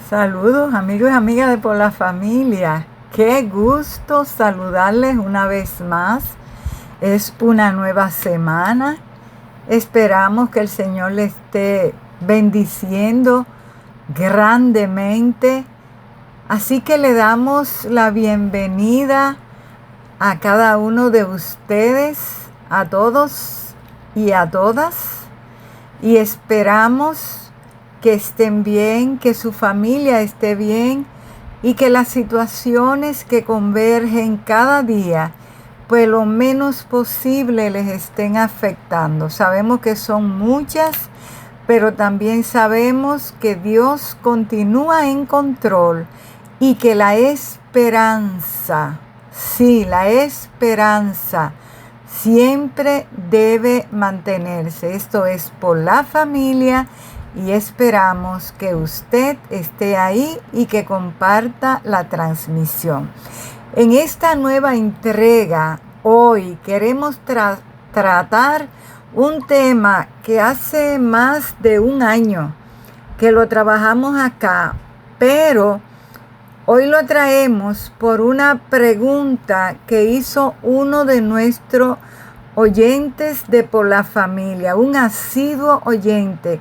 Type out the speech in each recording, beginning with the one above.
Saludos amigos y amigas de Por la Familia. Qué gusto saludarles una vez más. Es una nueva semana. Esperamos que el Señor les esté bendiciendo grandemente. Así que le damos la bienvenida a cada uno de ustedes, a todos y a todas. Y esperamos que estén bien, que su familia esté bien y que las situaciones que convergen cada día, pues lo menos posible les estén afectando. Sabemos que son muchas, pero también sabemos que Dios continúa en control y que la esperanza, sí, la esperanza siempre debe mantenerse. Esto es Por la Familia. Y esperamos que usted esté ahí y que comparta la transmisión. En esta nueva entrega, hoy queremos tratar un tema que hace más de un año que lo trabajamos acá, pero hoy lo traemos por una pregunta que hizo uno de nuestros oyentes de Por la Familia, un asiduo oyente.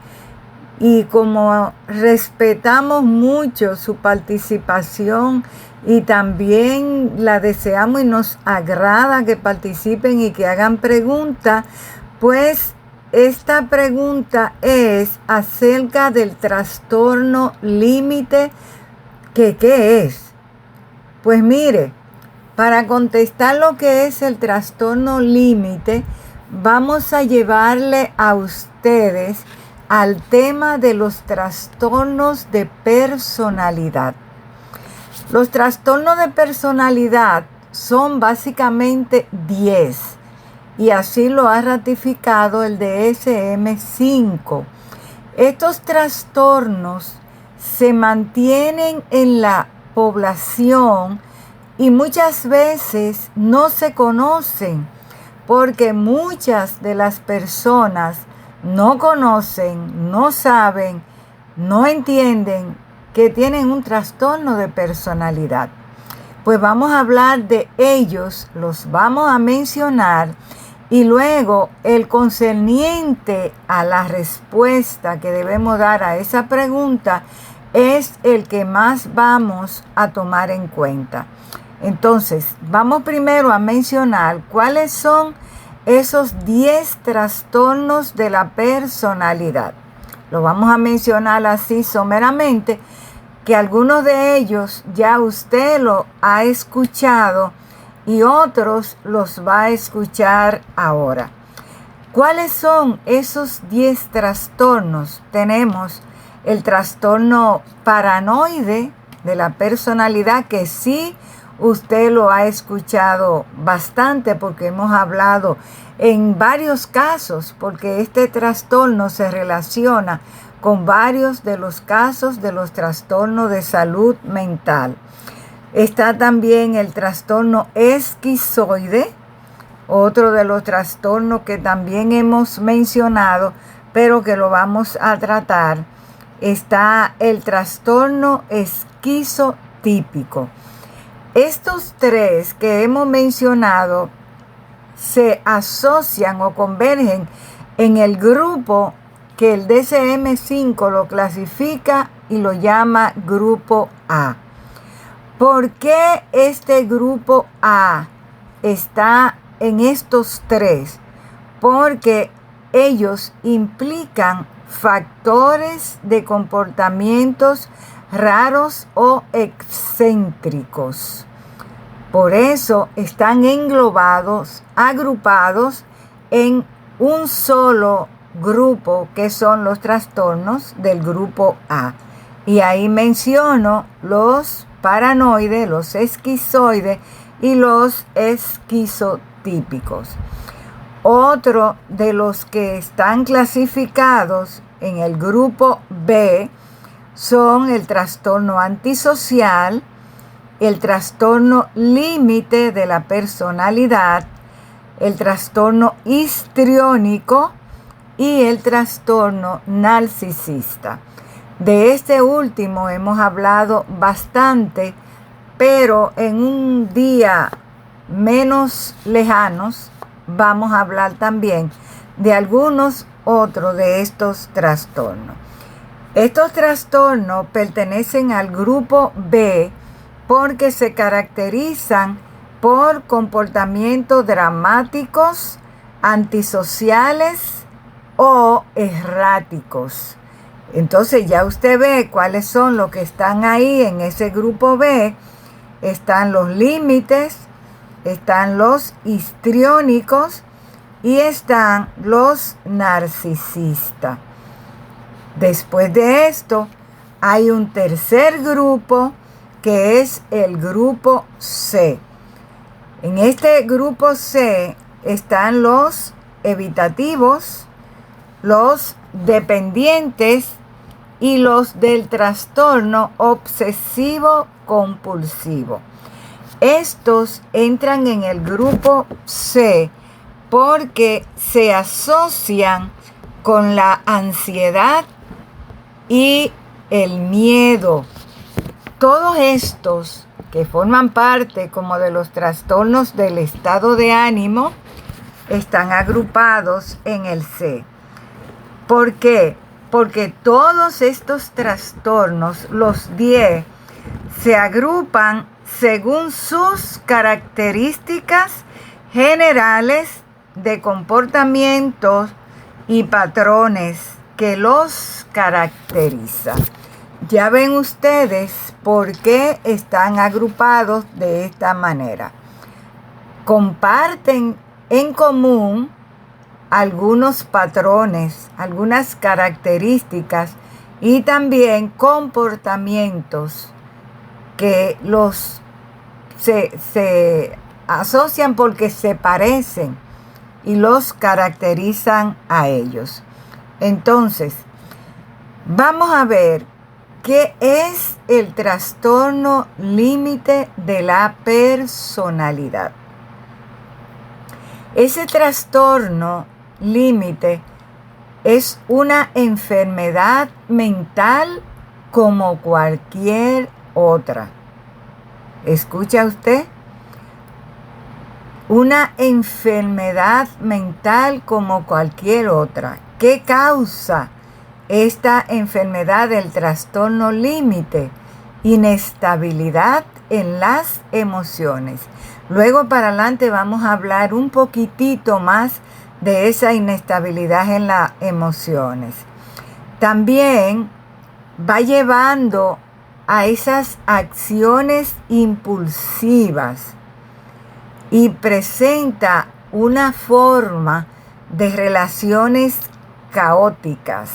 Y como respetamos mucho su participación y también la deseamos y nos agrada que participen y que hagan preguntas, pues esta pregunta es acerca del trastorno límite. ¿Qué es? Pues mire, para contestar lo que es el trastorno límite, vamos a llevarle a ustedes al tema de los trastornos de personalidad. Los trastornos de personalidad son básicamente 10 y así lo ha ratificado el DSM-5. Estos trastornos se mantienen en la población y muchas veces no se conocen porque muchas de las personas no conocen, no saben, no entienden que tienen un trastorno de personalidad. Pues vamos a hablar de ellos, los vamos a mencionar y luego el concerniente a la respuesta que debemos dar a esa pregunta es el que más vamos a tomar en cuenta. Entonces, vamos primero a mencionar cuáles son esos 10 trastornos de la personalidad. Lo vamos a mencionar así someramente, que algunos de ellos ya usted lo ha escuchado y otros los va a escuchar ahora. ¿Cuáles son esos 10 trastornos? Tenemos el trastorno paranoide de la personalidad, que sí usted lo ha escuchado bastante porque hemos hablado en varios casos, porque este trastorno se relaciona con varios de los casos de los trastornos de salud mental. Está también el trastorno esquizoide, otro de los trastornos que también hemos mencionado, pero que lo vamos a tratar. Está el trastorno esquizotípico. Estos tres que hemos mencionado se asocian o convergen en el grupo que el DSM-5 lo clasifica y lo llama grupo A. ¿Por qué este grupo A está en estos tres? Porque ellos implican factores de comportamientos raros o excéntricos. Por eso están englobados, agrupados en un solo grupo, que son los trastornos del grupo A. Y ahí menciono los paranoides, los esquizoides y los esquizotípicos. Otro de los que están clasificados en el grupo B son el trastorno antisocial, el trastorno límite de la personalidad, el trastorno histriónico y el trastorno narcisista. De este último hemos hablado bastante, pero en un día menos lejanos vamos a hablar también de algunos otros de estos trastornos. Estos trastornos pertenecen al grupo B porque se caracterizan por comportamientos dramáticos, antisociales o erráticos. Entonces ya usted ve cuáles son los que están ahí en ese grupo B. Están los límites, están los histriónicos y están los narcisistas. Después de esto hay un tercer grupo que es el grupo C. En este grupo C están los evitativos, los dependientes y los del trastorno obsesivo compulsivo. Estos entran en el grupo C porque se asocian con la ansiedad y el miedo. Todos estos que forman parte como de los trastornos del estado de ánimo están agrupados en el C. ¿Por qué? Porque todos estos trastornos, los 10, se agrupan según sus características generales de comportamientos y patrones que los caracterizan. Ya ven ustedes por qué están agrupados de esta manera. Comparten en común algunos patrones, algunas características y también comportamientos que se asocian porque se parecen y los caracterizan a ellos. Entonces, vamos a ver qué es el trastorno límite de la personalidad. Ese trastorno límite es una enfermedad mental como cualquier otra. ¿Escucha usted? Una enfermedad mental como cualquier otra. ¿Qué causa esta enfermedad del trastorno límite? Inestabilidad en las emociones. Luego para adelante vamos a hablar un poquitito más de esa inestabilidad en las emociones. También va llevando a esas acciones impulsivas y presenta una forma de relaciones caóticas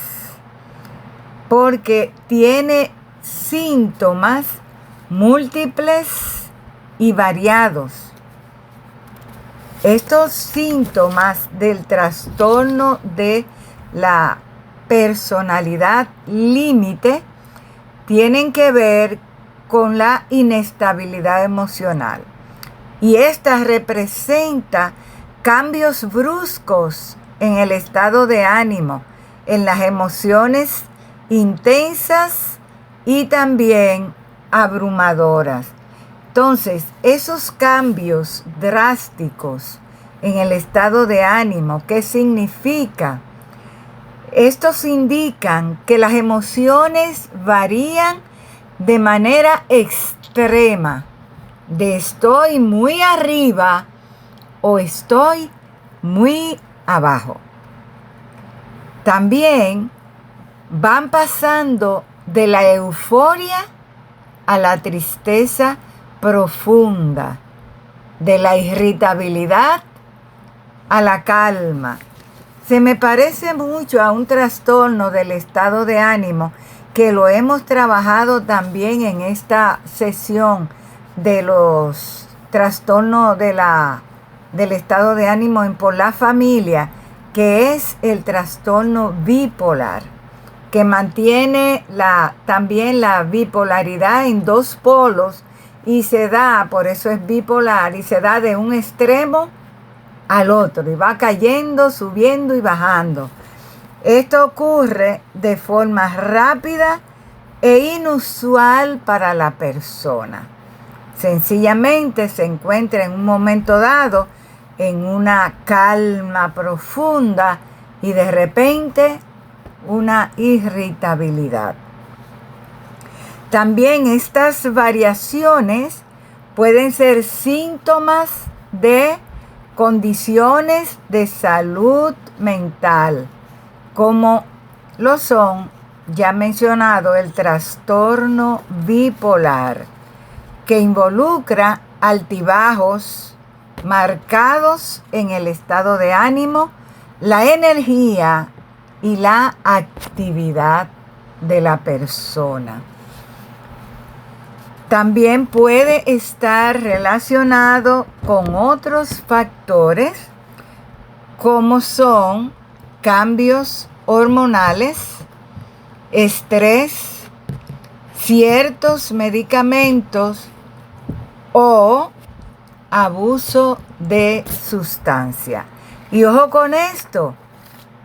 porque tiene síntomas múltiples y variados. Estos síntomas del trastorno de la personalidad límite tienen que ver con la inestabilidad emocional. Y esta representa cambios bruscos en el estado de ánimo, en las emociones intensas y también abrumadoras. Entonces, esos cambios drásticos en el estado de ánimo, ¿qué significa? Estos indican que las emociones varían de manera extrema, de estoy muy arriba o estoy muy abajo. También van pasando de la euforia a la tristeza profunda, de la irritabilidad a la calma. Se me parece mucho a un trastorno del estado de ánimo que lo hemos trabajado también en esta sesión de los trastornos del estado de ánimo en Por la Familia, que es el trastorno bipolar, que mantiene también la bipolaridad en dos polos y se da, por eso es bipolar, y se da de un extremo al otro y va cayendo, subiendo y bajando. Esto ocurre de forma rápida e inusual para la persona. Sencillamente se encuentra en un momento dado en una calma profunda y de repente una irritabilidad. También estas variaciones pueden ser síntomas de condiciones de salud mental, como lo son ya mencionado el trastorno bipolar, que involucra altibajos marcados en el estado de ánimo, la energía y la actividad de la persona. También puede estar relacionado con otros factores como son cambios hormonales, estrés, ciertos medicamentos o abuso de sustancia. Y ojo con esto,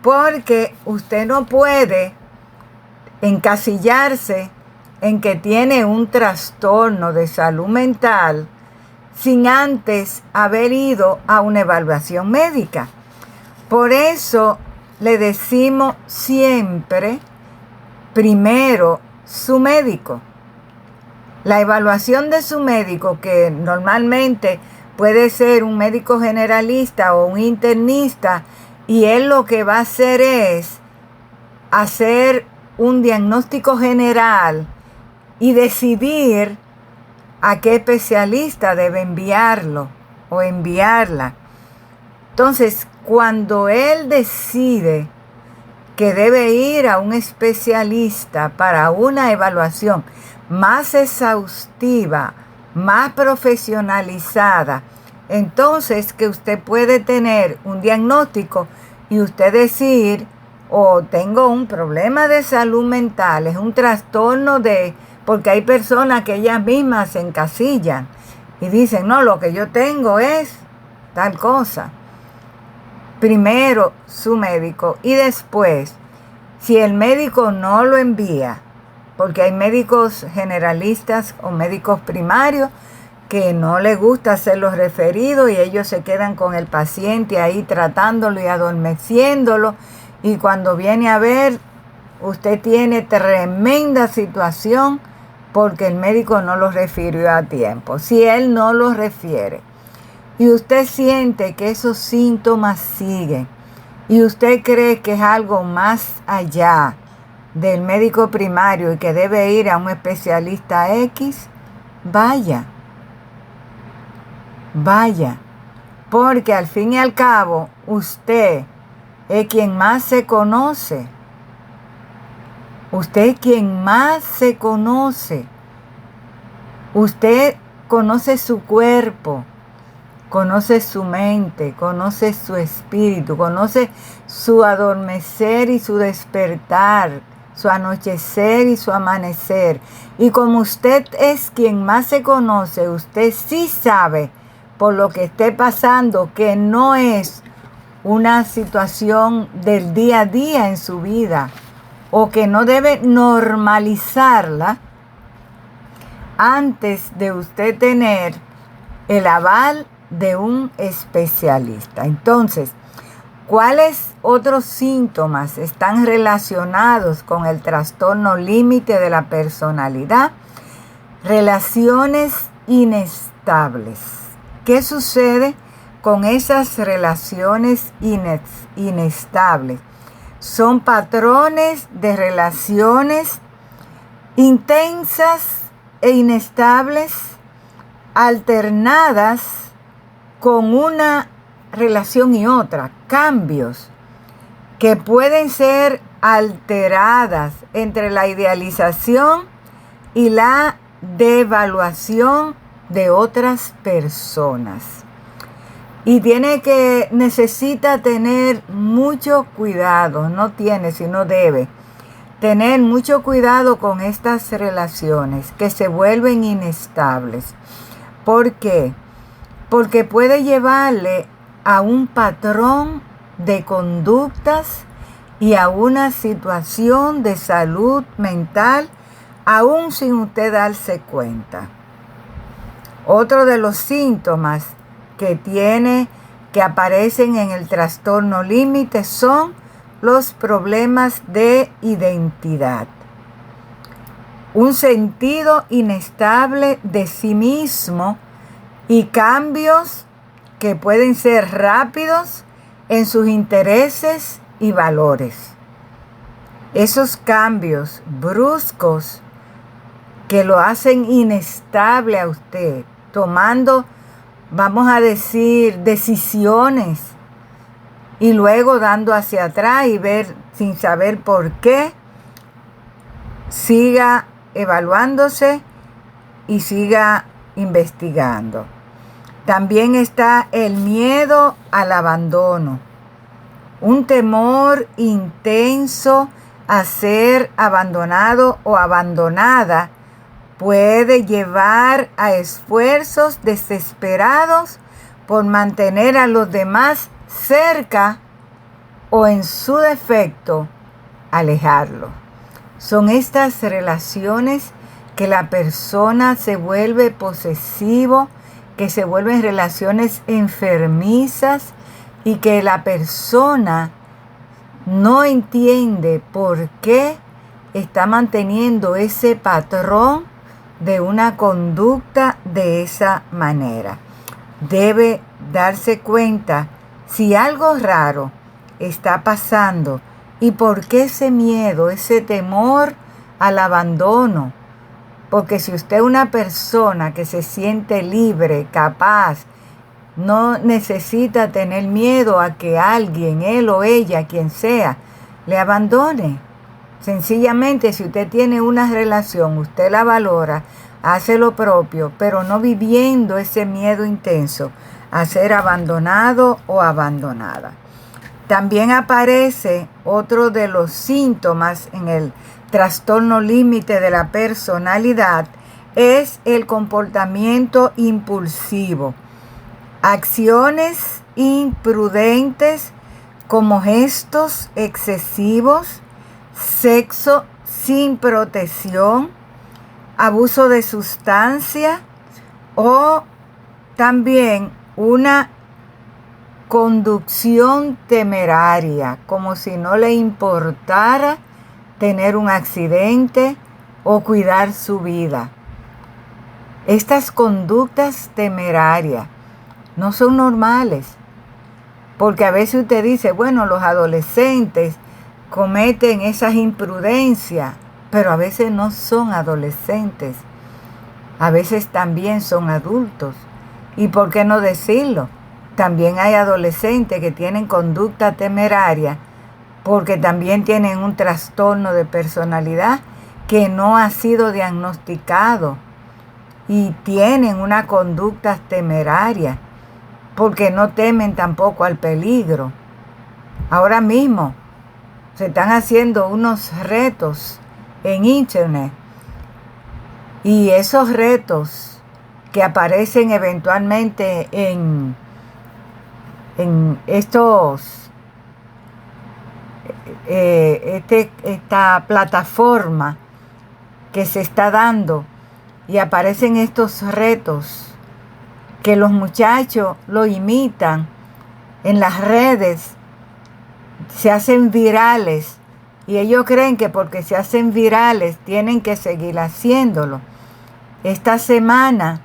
porque usted no puede encasillarse en que tiene un trastorno de salud mental sin antes haber ido a una evaluación médica. Por eso le decimos siempre, primero, su médico. La evaluación de su médico, que normalmente puede ser un médico generalista o un internista, y él lo que va a hacer es hacer un diagnóstico general y decidir a qué especialista debe enviarlo o enviarla. Entonces, cuando él decide que debe ir a un especialista para una evaluación más exhaustiva, más profesionalizada, entonces que usted puede tener un diagnóstico y usted decir, tengo un problema de salud mental, es un trastorno porque hay personas que ellas mismas se encasillan y dicen, no, lo que yo tengo es tal cosa. Primero su médico y después, si el médico no lo envía, porque hay médicos generalistas o médicos primarios que no les gusta hacer los referidos y ellos se quedan con el paciente ahí tratándolo y adormeciéndolo, y cuando viene a ver, usted tiene tremenda situación porque el médico no lo refirió a tiempo. Si él no lo refiere y usted siente que esos síntomas siguen y usted cree que es algo más allá del médico primario y que debe ir a un especialista X, vaya, porque al fin y al cabo usted es quien más se conoce. Usted es quien más se conoce. Usted conoce su cuerpo, conoce su mente, conoce su espíritu, conoce su adormecer y su despertar, su anochecer y su amanecer. Y como usted es quien más se conoce, usted sí sabe por lo que esté pasando que no es una situación del día a día en su vida, o que no debe normalizarla antes de usted tener el aval de un especialista. Entonces, ¿cuáles otros síntomas están relacionados con el trastorno límite de la personalidad? Relaciones inestables. ¿Qué sucede con esas relaciones inestables? Son patrones de relaciones intensas e inestables, alternadas con una relación y otra, cambios que pueden ser alteradas entre la idealización y la devaluación de otras personas. Y necesita tener mucho cuidado, no tiene, sino debe tener mucho cuidado con estas relaciones que se vuelven inestables. ¿Por qué? Porque puede llevarle a un patrón de conductas y a una situación de salud mental aún sin usted darse cuenta. Otro de los síntomas que aparecen en el trastorno límite son los problemas de identidad. Un sentido inestable de sí mismo y cambios que pueden ser rápidos en sus intereses y valores. Esos cambios bruscos que lo hacen inestable a usted, tomando, vamos a decir, decisiones y luego dando hacia atrás y ver sin saber por qué, siga evaluándose y siga investigando. También está el miedo al abandono, un temor intenso a ser abandonado o abandonada puede llevar a esfuerzos desesperados por mantener a los demás cerca o, en su defecto, alejarlos. Son estas relaciones que la persona se vuelve posesivo, que se vuelven relaciones enfermizas y que la persona no entiende por qué está manteniendo ese patrón de una conducta de esa manera. Debe darse cuenta si algo raro está pasando y por qué ese miedo, ese temor al abandono. Porque si usted es una persona que se siente libre, capaz, no necesita tener miedo a que alguien, él o ella, quien sea, le abandone. Sencillamente, si usted tiene una relación, usted la valora, hace lo propio, pero no viviendo ese miedo intenso a ser abandonado o abandonada. También aparece otro de los síntomas en el trastorno límite de la personalidad, es el comportamiento impulsivo. Acciones imprudentes como gestos excesivos, sexo sin protección, abuso de sustancia o también una conducción temeraria, como si no le importara tener un accidente o cuidar su vida. Estas conductas temerarias no son normales, porque a veces usted dice, bueno, los adolescentes cometen esas imprudencias, pero a veces no son adolescentes, a veces también son adultos. ¿Y por qué no decirlo? También hay adolescentes que tienen conducta temeraria porque también tienen un trastorno de personalidad que no ha sido diagnosticado y tienen una conducta temeraria porque no temen tampoco al peligro. Ahora mismo se están haciendo unos retos en internet y esos retos que aparecen eventualmente en esta plataforma que se está dando y aparecen estos retos que los muchachos lo imitan en las redes, se hacen virales y ellos creen que porque se hacen virales tienen que seguir haciéndolo. Esta semana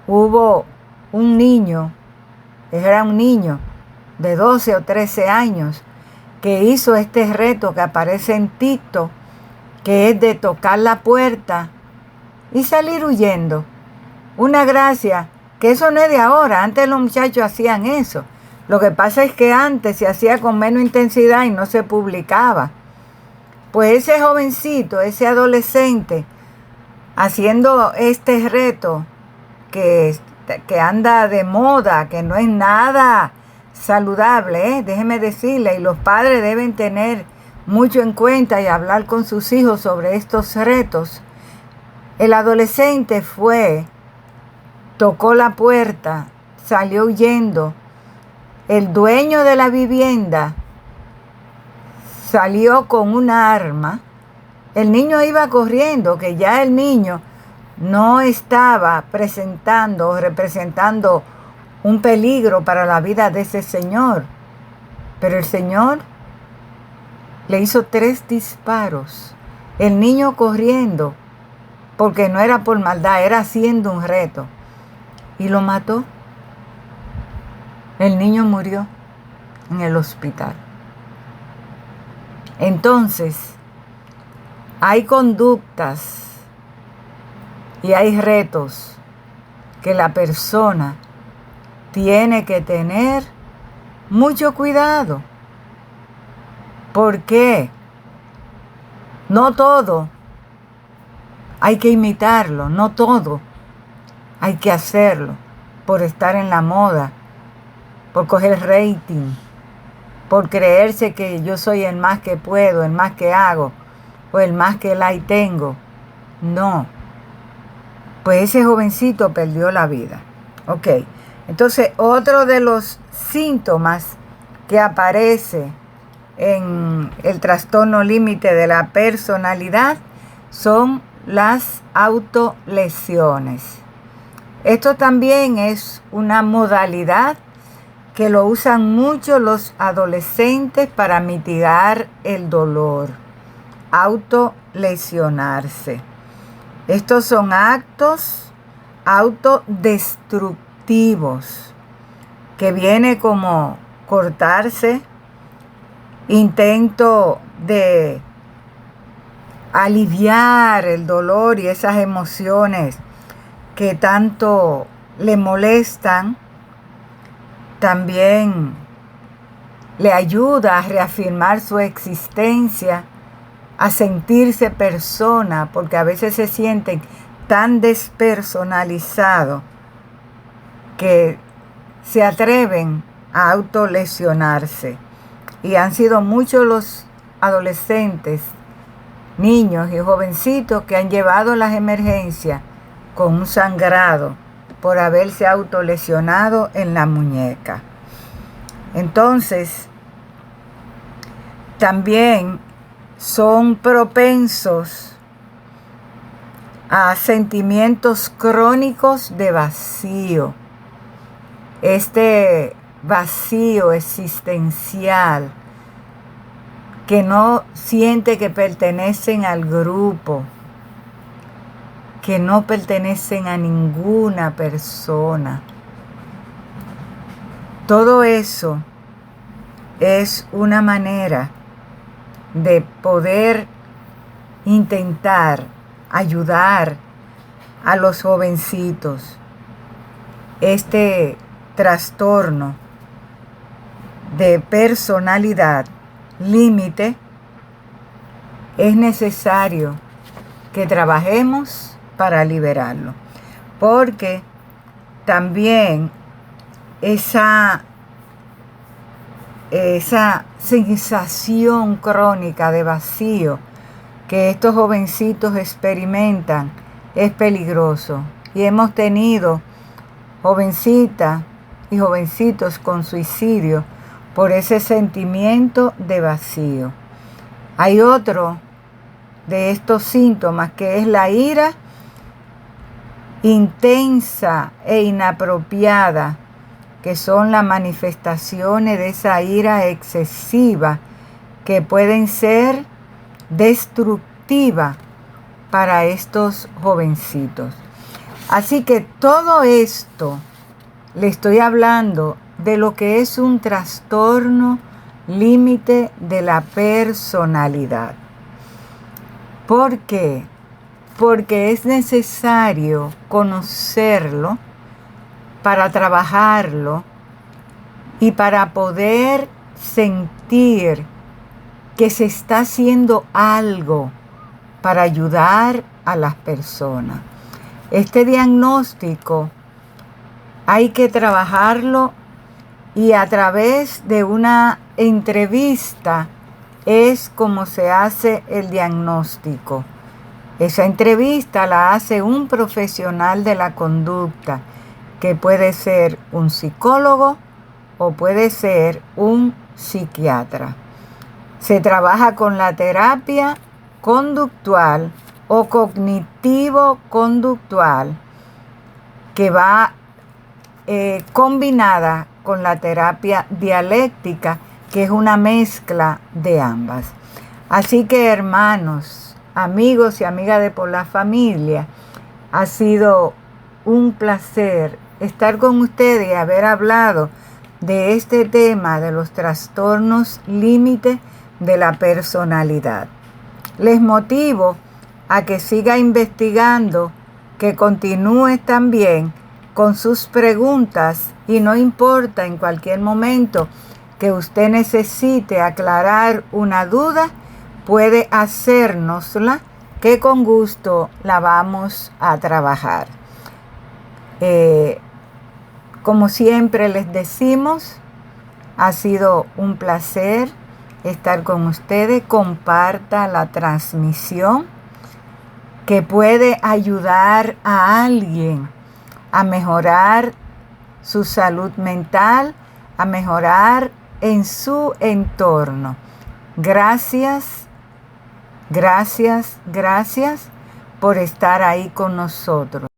hubo un niño, era un niño de 12 o 13 años, que hizo este reto que aparece en TikTok, que es de tocar la puerta y salir huyendo. Una gracia, que eso no es de ahora, antes los muchachos hacían eso. Lo que pasa es que antes se hacía con menos intensidad y no se publicaba. Pues ese jovencito, ese adolescente, haciendo este reto que anda de moda, que no es nada saludable, déjeme decirle, y los padres deben tener mucho en cuenta y hablar con sus hijos sobre estos retos. El adolescente tocó la puerta, salió huyendo. El dueño de la vivienda salió con una arma El niño iba corriendo, que ya el niño no estaba presentando o representando un peligro para la vida de ese señor. Pero el señor le hizo 3 disparos. El niño corriendo, porque no era por maldad, era haciendo un reto. Y lo mató. El niño murió en el hospital. Entonces, hay conductas y hay retos que la persona tiene que tener mucho cuidado. ¿Por qué? No todo hay que imitarlo, no todo hay que hacerlo por estar en la moda, por coger rating, por creerse que yo soy el más que puedo, el más que hago, o el más que like tengo. No. Pues ese jovencito perdió la vida. Ok. Entonces, otro de los síntomas que aparece en el trastorno límite de la personalidad son las autolesiones. Esto también es una modalidad que lo usan mucho los adolescentes para mitigar el dolor. Autolesionarse. Estos son actos autodestructivos que viene como cortarse, intento de aliviar el dolor y esas emociones que tanto le molestan. También le ayuda a reafirmar su existencia, a sentirse persona, porque a veces se sienten tan despersonalizados que se atreven a autolesionarse. Y han sido muchos los adolescentes, niños y jovencitos que han llevado las emergencias con un sangrado por haberse autolesionado en la muñeca. Entonces, también son propensos a sentimientos crónicos de vacío. Este vacío existencial, que no siente que pertenecen al grupo, que no pertenecen a ninguna persona. Todo eso es una manera de poder intentar ayudar a los jovencitos. Este trastorno de personalidad límite, es necesario que trabajemos para liberarlo, porque también esa sensación crónica de vacío que estos jovencitos experimentan es peligroso. Y hemos tenido jovencitas y jovencitos con suicidio por ese sentimiento de vacío. Hay otro de estos síntomas que es la ira intensa e inapropiada, que son las manifestaciones de esa ira excesiva que pueden ser destructivas para estos jovencitos. Así que todo esto le estoy hablando de lo que es un trastorno límite de la personalidad. ¿Por qué? Porque es necesario conocerlo para trabajarlo y para poder sentir que se está haciendo algo para ayudar a las personas. Este diagnóstico hay que trabajarlo, y a través de una entrevista es como se hace el diagnóstico. Esa entrevista la hace un profesional de la conducta, que puede ser un psicólogo o puede ser un psiquiatra. Se trabaja con la terapia conductual o cognitivo-conductual que va combinada con la terapia dialéctica, que es una mezcla de ambas. Así que, hermanos, amigos y amigas de Por la Familia, ha sido un placer estar con ustedes y haber hablado de este tema de los trastornos límite de la personalidad. Les motivo a que siga investigando, que continúe también con sus preguntas, y no importa, en cualquier momento que usted necesite aclarar una duda, puede hacérnosla, que con gusto la vamos a trabajar. Como siempre les decimos, ha sido un placer estar con ustedes. Comparta la transmisión, que puede ayudar a alguien a mejorar su salud mental, a mejorar en su entorno. Gracias, gracias, gracias por estar ahí con nosotros.